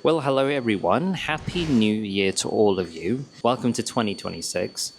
Well, hello everyone. Happy New Year to all of you. Welcome to 2026.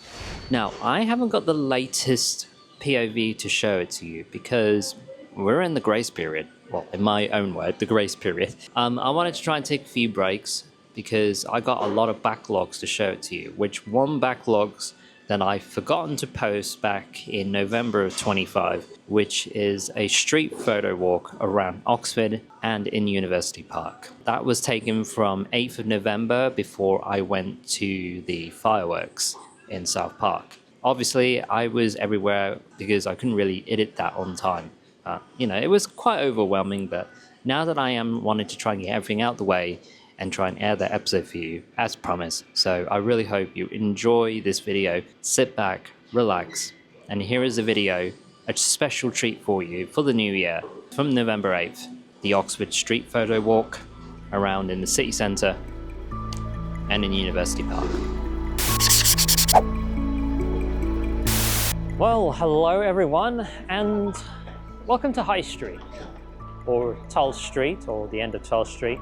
Now, I haven't got the latest POV to show it to you because we're in the grace period. Well, in my own word, the grace period. I wanted to try and take a few breaks because I got a lot of backlogs to show it to you, which one backlogs that I've forgotten to post back in November of 25, which is a street photo walk around Oxford and in University Park. That was taken from 8th of November before I went to the fireworks in South Park. Obviously, I was everywhere because I couldn't really edit that on time. It was quite overwhelming, but now that I am wanting to try and get everything out the way and try and air that episode for you as promised. So I really hope you enjoy this video. Sit back, relax, and here is the video, a special treat for you for the new year from November 8th, the Oxford Street Photo Walk around in the city centre and in University Park. Well, hello everyone, and welcome to High Street, or Tull Street, or the end of Tull Street.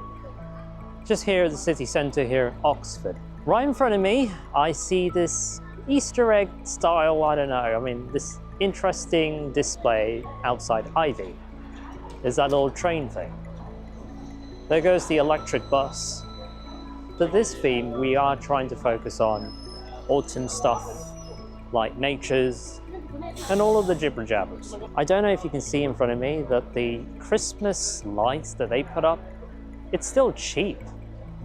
Just here at the city centre here in Oxford. Right in front of me, I see this Easter egg style, this interesting display outside Ivy. There's that little train thing. There goes the electric bus. For this theme, we are trying to focus on autumn stuff, like nature's, and all of the jibber jabbers. I don't know if you can see in front of me that the Christmas lights that they put up, it's still cheap.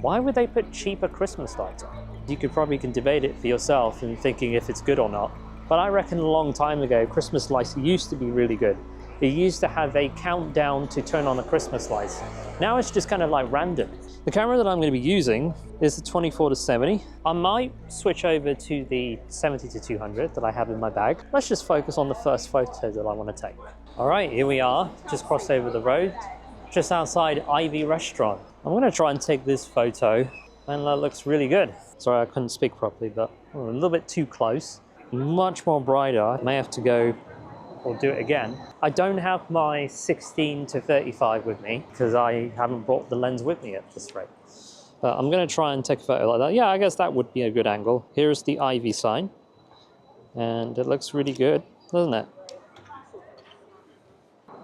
Why would they put cheaper Christmas lights on? You probably can debate it for yourself and thinking if it's good or not. But I reckon a long time ago, Christmas lights used to be really good. It used to have a countdown to turn on the Christmas lights. Now it's just kind of like random. The camera that I'm going to be using is the 24-70. I might switch over to the 70-200 that I have in my bag. Let's just focus on the first photo that I want to take. All right, here we are, just crossed over the road, just outside Ivy Restaurant. I'm going to try and take this photo, and that looks really good. Sorry, I couldn't speak properly, but a little bit too close. Much more brighter. I may have to go or do it again. I don't have my 16-35 with me because I haven't brought the lens with me at this rate. But I'm going to try and take a photo like that. Yeah, I guess that would be a good angle. Here's the Ivy sign, and it looks really good, doesn't it?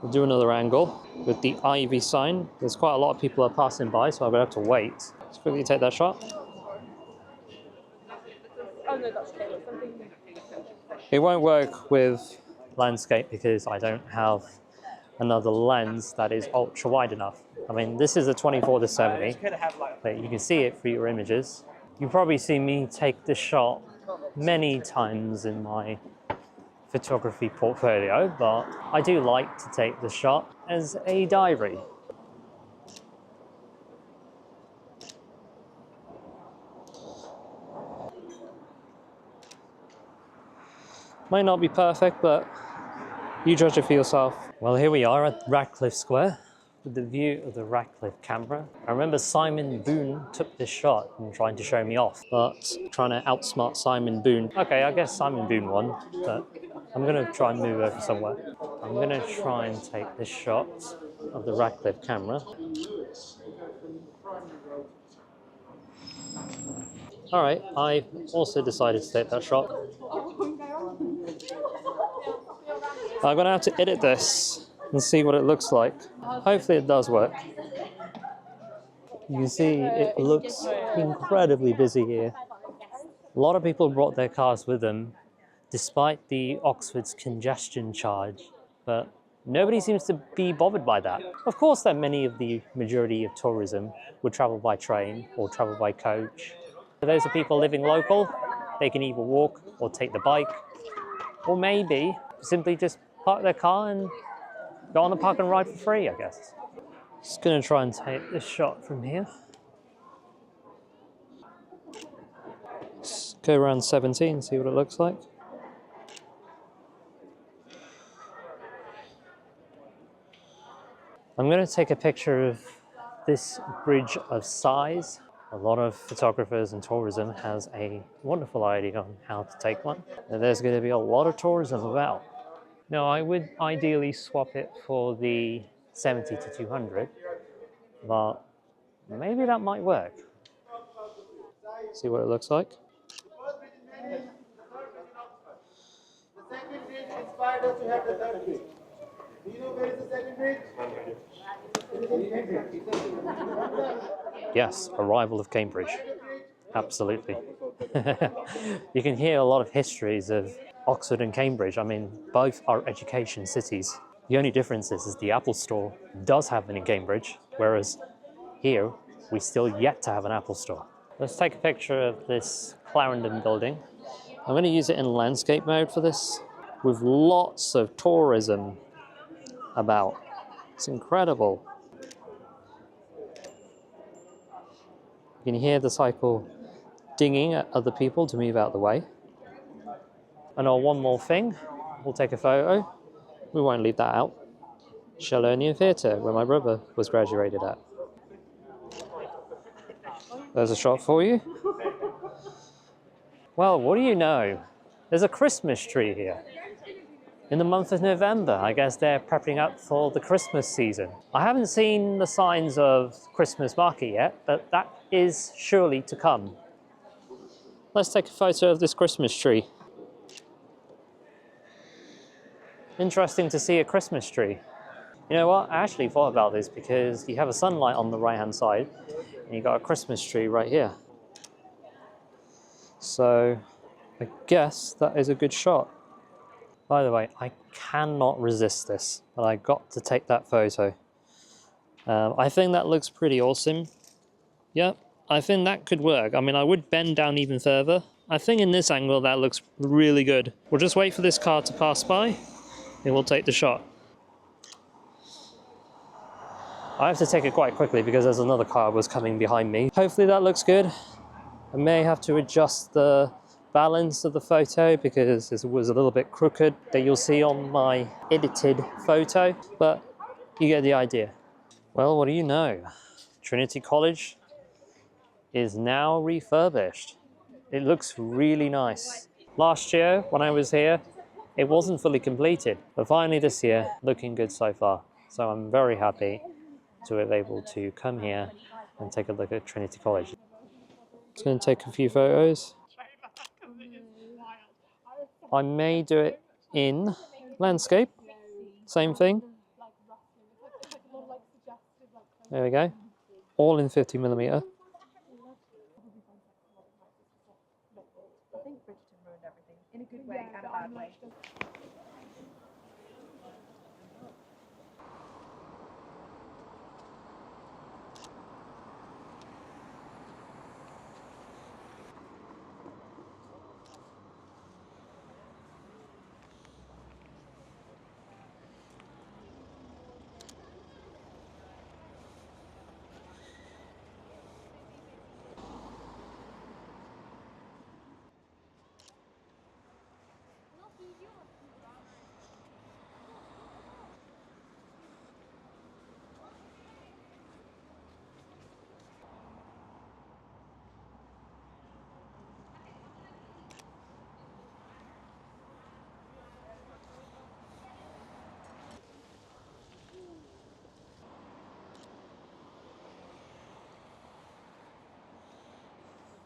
We'll do another angle with the Ivy sign. There's quite a lot of people are passing by, so I'm gonna have to wait. Let's quickly take that shot. It won't work with landscape because I don't have another lens that is ultra wide enough. I mean, this is a 24-70, but you can see it for your images. You've probably seen me take this shot many times in my photography portfolio, but I do like to take the shot as a diary. Might not be perfect, but you judge it for yourself. Well, here we are at Radcliffe Square with the view of the Radcliffe camera. I remember Simon Boone took this shot and trying to show me off, but trying to outsmart Simon Boone. Okay, I guess Simon Boone won, but I'm going to try and move over somewhere. I'm going to try and take this shot of the Radcliffe camera. All right, I also decided to take that shot. I'm going to have to edit this and see what it looks like. Hopefully it does work. You can see it looks incredibly busy here. A lot of people brought their cars with them, despite the Oxford's congestion charge, but nobody seems to be bothered by that. Of course, that many of the majority of tourism would travel by train or travel by coach. For those of people living local, they can either walk or take the bike, or maybe simply just park their car and go on the park and ride for free, I guess. Just gonna try and take this shot from here. Let's go around 17, see what it looks like. I'm going to take a picture of this bridge of size. A lot of photographers and tourism has a wonderful idea on how to take one. And there's going to be a lot of tourism about. Now, I would ideally swap it for the 70-200, but maybe that might work. See what it looks like. The second bridge inspired us to have the third bridge. Do you know where is the second bridge? It is in Cambridge. Yes, arrival of Cambridge. Absolutely. You can hear a lot of histories of Oxford and Cambridge. I mean, both are education cities. The only difference is the Apple Store does happen in Cambridge, whereas here we still yet to have an Apple Store. Let's take a picture of this Clarendon building. I'm going to use it in landscape mode for this, with lots of tourism about. It's incredible. You can hear the cycle dinging at other people to move out the way. And one more thing, we'll take a photo. We won't leave that out. Shalonian Theatre, where my brother was graduated at. There's a shot for you. Well, what do you know? There's a Christmas tree here. In the month of November, I guess they're prepping up for the Christmas season. I haven't seen the signs of Christmas market yet, but that is surely to come. Let's take a photo of this Christmas tree. Interesting to see a Christmas tree. You know what? I actually thought about this because you have a sunlight on the right-hand side and you got a Christmas tree right here. So I guess that is a good shot. By the way, I cannot resist this, but I got to take that photo. I think that looks pretty awesome. Yep, I think that could work. I mean, I would bend down even further. I think in this angle that looks really good. We'll just wait for this car to pass by and we'll take the shot. I have to take it quite quickly because there's another car was coming behind me. Hopefully that looks good. I may have to adjust the balance of the photo because it was a little bit crooked that you'll see on my edited photo, but you get the idea. Well, what do you know? Trinity College is now refurbished. It looks really nice. Last year when I was here, it wasn't fully completed, but finally this year, looking good so far. So I'm very happy to be able to come here and take a look at Trinity College. It's going to take a few photos. I may do it in landscape, same thing. There we go, all in 50mm. I think Bridgerton ruined everything, in a good way and a bad way.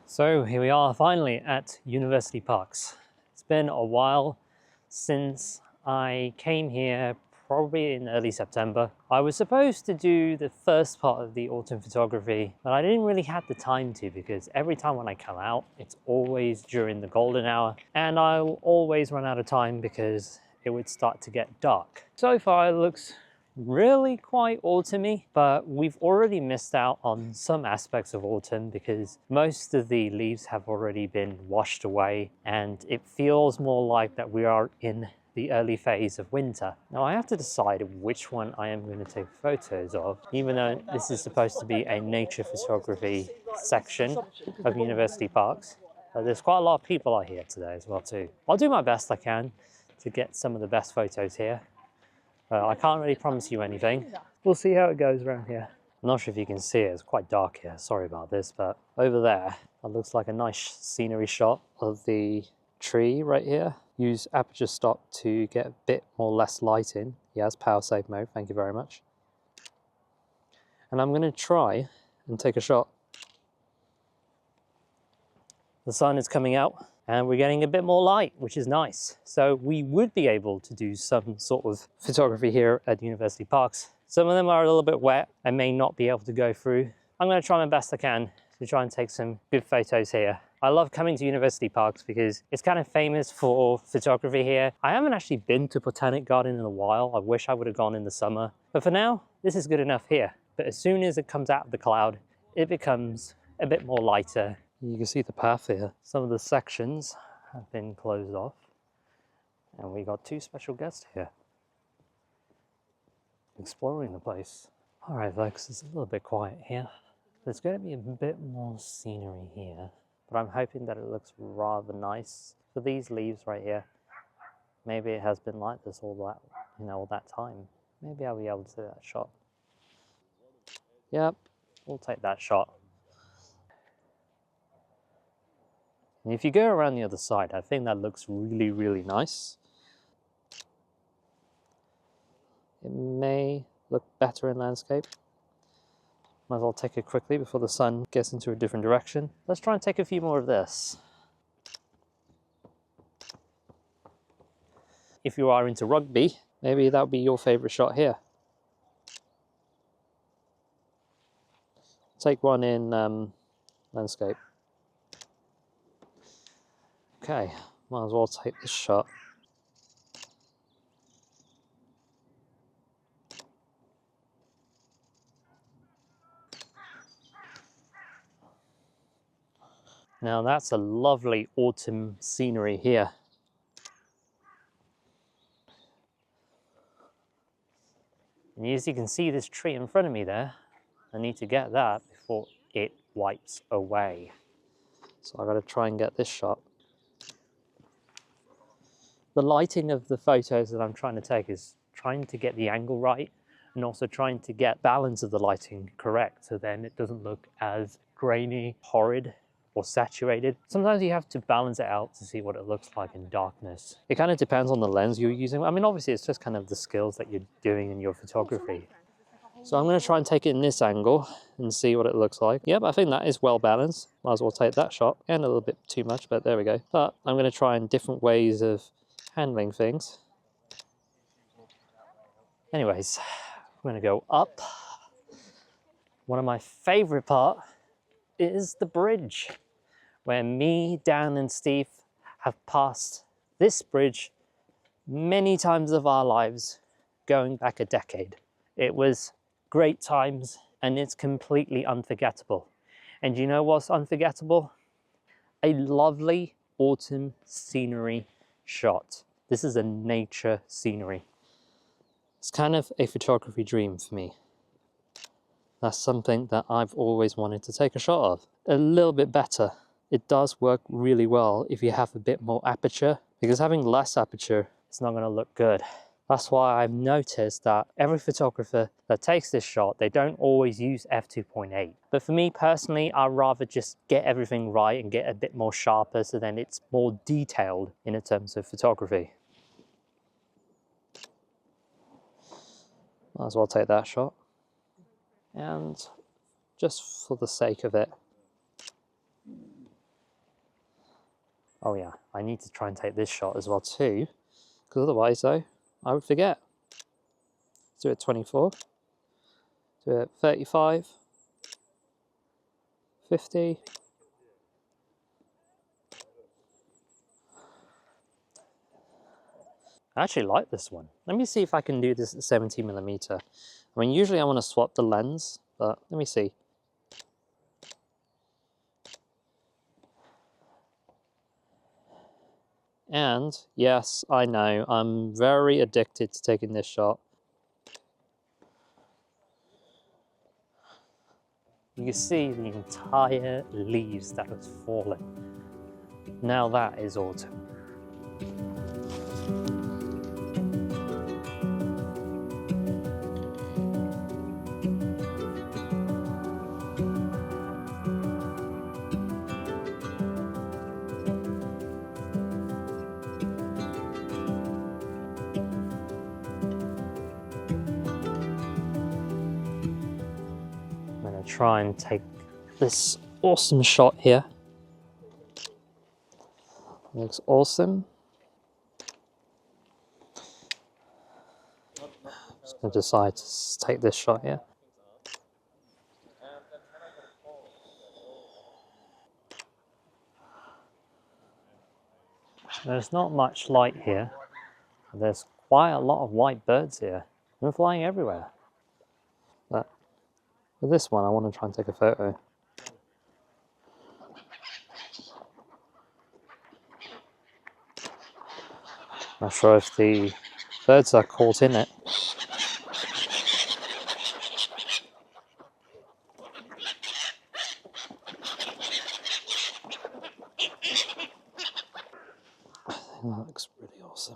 So here we are finally at University Parks. It's been a while since I came here, probably in early September. I was supposed to do the first part of the autumn photography, but I didn't really have the time to because every time when I come out, it's always during the golden hour and I'll always run out of time because it would start to get dark. So far it looks really quite autumny, but we've already missed out on some aspects of autumn because most of the leaves have already been washed away and it feels more like that we are in the early phase of winter. Now I have to decide which one I am going to take photos of, even though this is supposed to be a nature photography section of University Parks. There's quite a lot of people out here today as well too. I'll do my best I can to get some of the best photos here. I can't really promise you anything. We'll see how it goes around here. I'm not sure if you can see it, it's quite dark here, sorry about this, but over there, that looks like a nice scenery shot of the tree right here. Use aperture stop to get a bit more less light in. Yes, power save mode, thank you very much. And I'm going to try and take a shot. The sun is coming out and we're getting a bit more light, which is nice. So we would be able to do some sort of photography here at University Parks. Some of them are a little bit wet. I may not be able to go through. I'm going to try my best I can to try and take some good photos here. I love coming to University Parks because it's kind of famous for photography here. I haven't actually been to Botanic Garden in a while. I wish I would have gone in the summer. But for now, this is good enough here. But as soon as it comes out of the cloud, it becomes a bit more lighter. You can see the path here. Some of the sections have been closed off. And we got two special guests here, exploring the place. All right, folks, it's a little bit quiet here. There's going to be a bit more scenery here, but I'm hoping that it looks rather nice. For these leaves right here, maybe it has been like this all that time. Maybe I'll be able to do that shot. Yep, we'll take that shot. And if you go around the other side, I think that looks really, really nice. It may look better in landscape. Might as well take it quickly before the sun gets into a different direction. Let's try and take a few more of this. If you are into rugby, maybe that would be your favorite shot here. Take one in landscape. Okay, might as well take this shot. Now that's a lovely autumn scenery here. And as you can see this tree in front of me there, I need to get that before it wipes away. So I've got to try and get this shot. The lighting of the photos that I'm trying to take is trying to get the angle right and also trying to get balance of the lighting correct so then it doesn't look as grainy, horrid, or saturated. Sometimes you have to balance it out to see what it looks like in darkness. It kind of depends on the lens you're using. I mean, obviously it's just kind of the skills that you're doing in your photography. So I'm going to try and take it in this angle and see what it looks like. Yep, I think that is well balanced. Might as well take that shot. And a little bit too much, but there we go. But I'm going to try in different ways of handling things. Anyways, I'm going to go up. One of my favorite part is the bridge, where me, Dan and Steve have passed this bridge many times of our lives, going back a decade. It was great times and it's completely unforgettable. And you know what's unforgettable? A lovely autumn scenery shot. This is a nature scenery. It's kind of a photography dream for me. That's something that I've always wanted to take a shot of. A little bit better. It does work really well if you have a bit more aperture, because having less aperture, it's not going to look good. That's why I've noticed that every photographer that takes this shot, they don't always use f2.8. But for me personally, I'd rather just get everything right and get a bit more sharper so then it's more detailed in terms of photography. Might as well take that shot. And just for the sake of it, oh yeah, I need to try and take this shot as well too, because otherwise though, I would forget. Let's do it 24, do it 35, 50. I actually like this one. Let me see if I can do this at 70mm. I mean, usually I want to swap the lens, but let me see. And yes, I know, I'm very addicted to taking this shot. You can see the entire leaves that has fallen. Now that is autumn. try and take this awesome shot here. Looks awesome. Just gonna decide to take this shot here. There's not much light here. There's quite a lot of white birds here. They're flying everywhere. But for this one, I want to try and take a photo. Not sure if the birds are caught in it. I think that looks really awesome.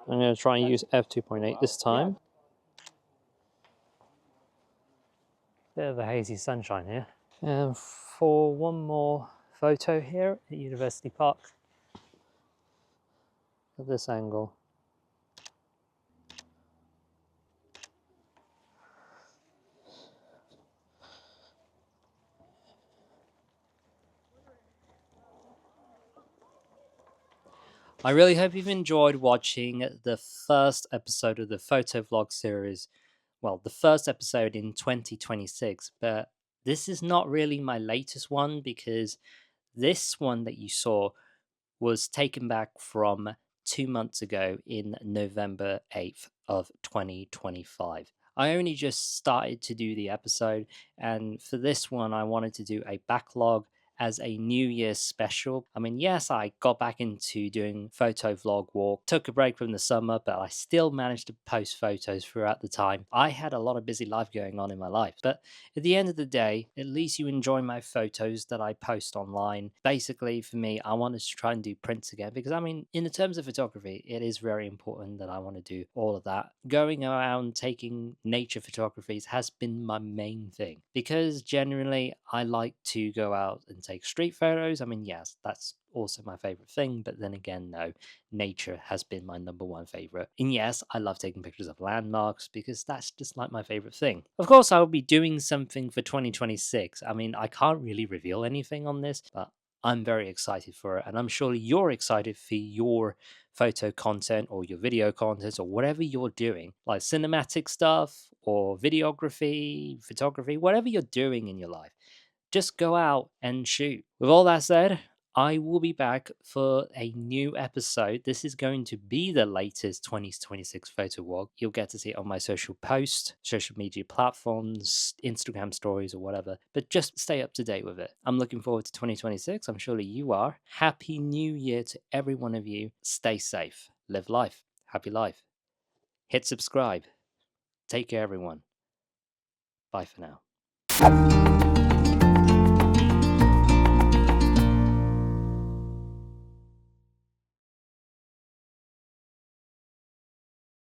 I'm going to try and use f2.8 this time. Bit of a hazy sunshine here. And for one more photo here at University Park, at this angle. I really hope you've enjoyed watching the first episode of the photo vlog series. Well, the first episode in 2026, but this is not really my latest one because this one that you saw was taken back from 2 months ago in November 8th of 2025. I only just started to do the episode, and for this one, I wanted to do a backlog as a New Year's special. I mean, yes, I got back into doing photo vlog walk, took a break from the summer, but I still managed to post photos throughout the time. I had a lot of busy life going on in my life, but at the end of the day, at least you enjoy my photos that I post online. Basically, for me, I wanted to try and do prints again because, I mean, in the terms of photography, it is very important that I want to do all of that. Going around taking nature photographies has been my main thing because generally I like to go out and take street photos. I mean, yes, that's also my favorite thing, but then again, no, nature has been my number one favorite. And yes, I love taking pictures of landmarks because that's just like my favorite thing. Of course, I'll be doing something for 2026. I mean, I can't really reveal anything on this, but I'm very excited for it, and I'm sure you're excited for your photo content or your video content or whatever you're doing, like cinematic stuff or videography, photography, whatever you're doing in your life. Just go out and shoot. With all that said, I will be back for a new episode. This is going to be the latest 2026 photo walk. You'll get to see it on my social post, social media platforms, Instagram stories, or whatever. But just stay up to date with it. I'm looking forward to 2026. I'm surely you are. Happy New Year to every one of you. Stay safe. Live life. Happy life. Hit subscribe. Take care, everyone. Bye for now.